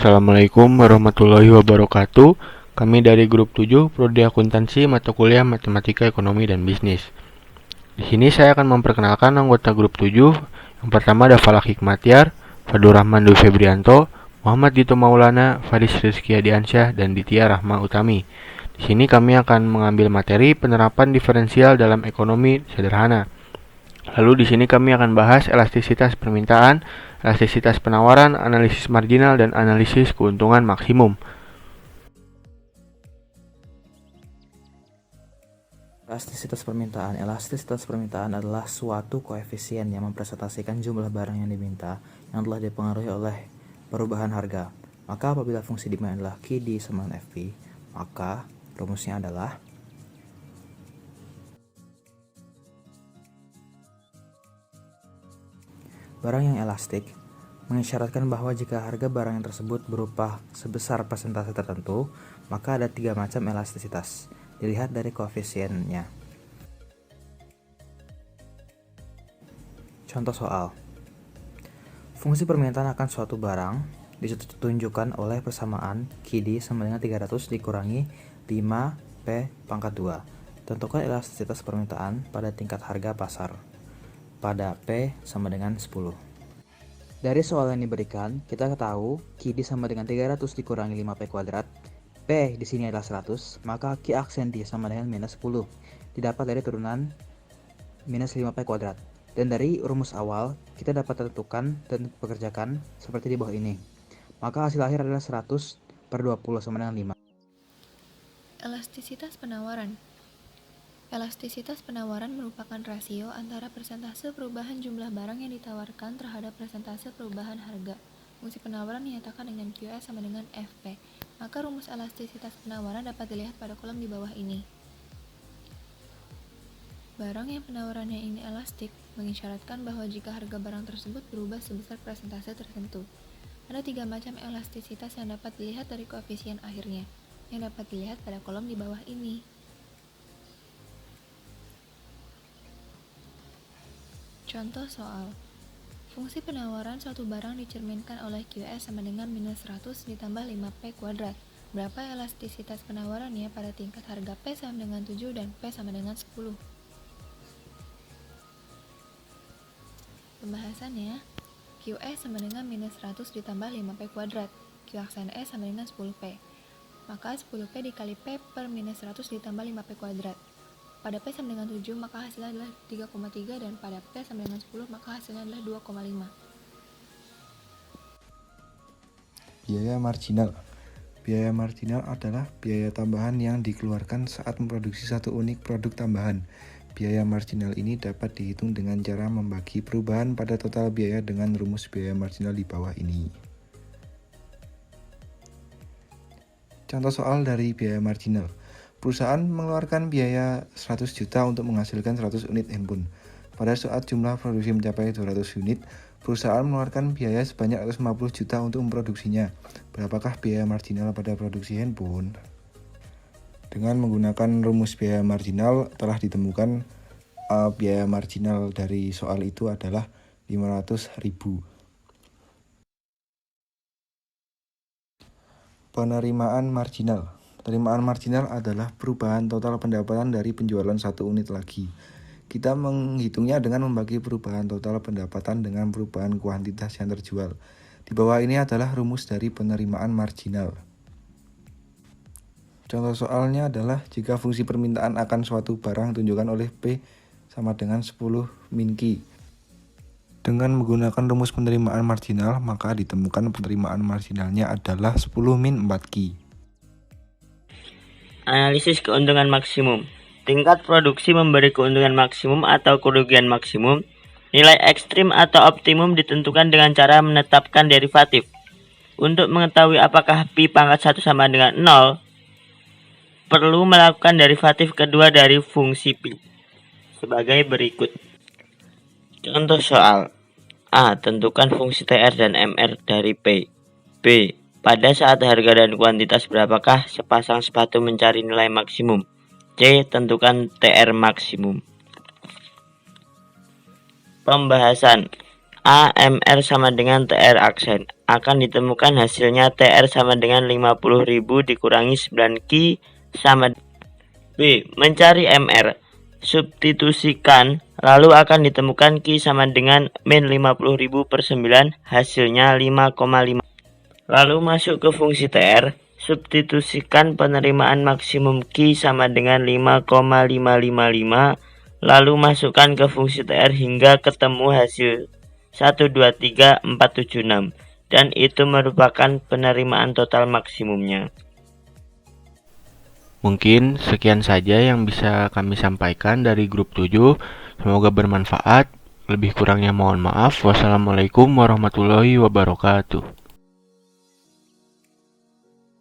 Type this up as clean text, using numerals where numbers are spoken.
Assalamualaikum warahmatullahi wabarakatuh. Kami dari grup 7 Prodi Akuntansi mata kuliah Matematika Ekonomi dan Bisnis. Di sini saya akan memperkenalkan anggota grup 7. Yang pertama ada Falak Hikmatiar, Fadur Rahman Dwi Febrianto, Muhammad Dito Maulana, Faris Rizky Adiansyah, dan Ditya Rahma Utami. Di sini kami akan mengambil materi penerapan diferensial dalam ekonomi sederhana. Lalu di sini kami akan bahas elastisitas permintaan, elastisitas penawaran, analisis marginal, dan analisis keuntungan maksimum. Elastisitas permintaan adalah suatu koefisien yang mempresentasikan jumlah barang yang diminta yang telah dipengaruhi oleh perubahan harga. Maka apabila fungsi demand adalah QD sama dengan FP, maka rumusnya adalah barang yang elastik mengisyaratkan bahwa jika harga barang yang tersebut berupa sebesar persentase tertentu, maka ada 3 macam elastisitas. Dilihat dari koefisiennya. Contoh soal. Fungsi permintaan akan suatu barang ditunjukkan oleh persamaan QD sama dengan 300 dikurangi 5P pangkat 2. Tentukan elastisitas permintaan pada tingkat harga pasar pada P sama dengan 10. Dari soal yang diberikan, kita tahu QD sama dengan 300 dikurangi 5P kuadrat. P di sini adalah 100, maka Q aksen D sama dengan minus 10. Didapat dari turunan minus 5P kuadrat. Dan dari rumus awal, kita dapat tentukan dan pekerjakan seperti di bawah ini. Maka hasil akhir adalah 100/20 sama dengan 5. Elastisitas penawaran. Elastisitas penawaran merupakan rasio antara persentase perubahan jumlah barang yang ditawarkan terhadap persentase perubahan harga. Fungsi penawaran dinyatakan dengan QS sama dengan FP. Maka rumus elastisitas penawaran dapat dilihat pada kolom di bawah ini. Barang yang penawarannya ini elastik mengisyaratkan bahwa jika harga barang tersebut berubah sebesar persentase tertentu. Ada 3 macam elastisitas yang dapat dilihat dari koefisien akhirnya, yang dapat dilihat pada kolom di bawah ini. Contoh soal. Fungsi penawaran suatu barang dicerminkan oleh QS sama dengan minus 100 ditambah 5P kuadrat. Berapa elastisitas penawarannya pada tingkat harga P sama dengan 7 dan P sama dengan 10? Pembahasannya, QS sama dengan minus 100 ditambah 5P kuadrat. Q aksen S sama dengan 10P. Maka 10P dikali P per minus 100 ditambah 5P kuadrat. Pada P sama dengan 7 maka hasilnya adalah 3,3 dan pada P sama dengan 10 maka hasilnya adalah 2,5. Biaya marginal. Biaya marginal adalah biaya tambahan yang dikeluarkan saat memproduksi satu unit produk tambahan. Biaya marginal ini dapat dihitung dengan cara membagi perubahan pada total biaya dengan rumus biaya marginal di bawah ini. Contoh soal dari biaya marginal. Perusahaan mengeluarkan biaya 100 juta untuk menghasilkan 100 unit handphone. Pada saat jumlah produksi mencapai 200 unit, perusahaan mengeluarkan biaya sebanyak 150 juta untuk memproduksinya. Berapakah biaya marginal pada produksi handphone? Dengan menggunakan rumus biaya marginal telah ditemukan biaya marginal dari soal itu adalah 500.000. Penerimaan marginal. Penerimaan marginal adalah perubahan total pendapatan dari penjualan satu unit lagi. Kita menghitungnya dengan membagi perubahan total pendapatan dengan perubahan kuantitas yang terjual. Di bawah ini adalah rumus dari penerimaan marginal. Contoh soalnya adalah jika fungsi permintaan akan suatu barang tunjukkan oleh P sama dengan 10 min Q. Dengan menggunakan rumus penerimaan marginal, maka ditemukan penerimaan marginalnya adalah 10 min 4 Q. Analisis keuntungan maksimum. Tingkat produksi memberi keuntungan maksimum atau kerugian maksimum. Nilai ekstrim atau optimum ditentukan dengan cara menetapkan derivatif. Untuk mengetahui apakah pi pangkat 1 sama dengan 0, perlu melakukan derivatif kedua dari fungsi pi. Sebagai berikut. Contoh soal. A. Tentukan fungsi TR dan MR dari P. B. Pada saat harga dan kuantitas berapakah sepasang sepatu mencari nilai maksimum? C. Tentukan TR maksimum. Pembahasan. AMR sama dengan TR aksen. Akan ditemukan hasilnya TR sama dengan 50.000 dikurangi 9Q sama B. Mencari MR. Substitusikan, lalu akan ditemukan Q sama dengan min 50.000 per 9, hasilnya 5,5. Lalu masuk ke fungsi TR, substitusikan penerimaan maksimum Q sama dengan 5,555, lalu masukkan ke fungsi TR hingga ketemu hasil 123.476, dan itu merupakan penerimaan total maksimumnya. Mungkin sekian saja yang bisa kami sampaikan dari grup 7. Semoga bermanfaat. Lebih kurangnya mohon maaf. Wassalamualaikum warahmatullahi wabarakatuh.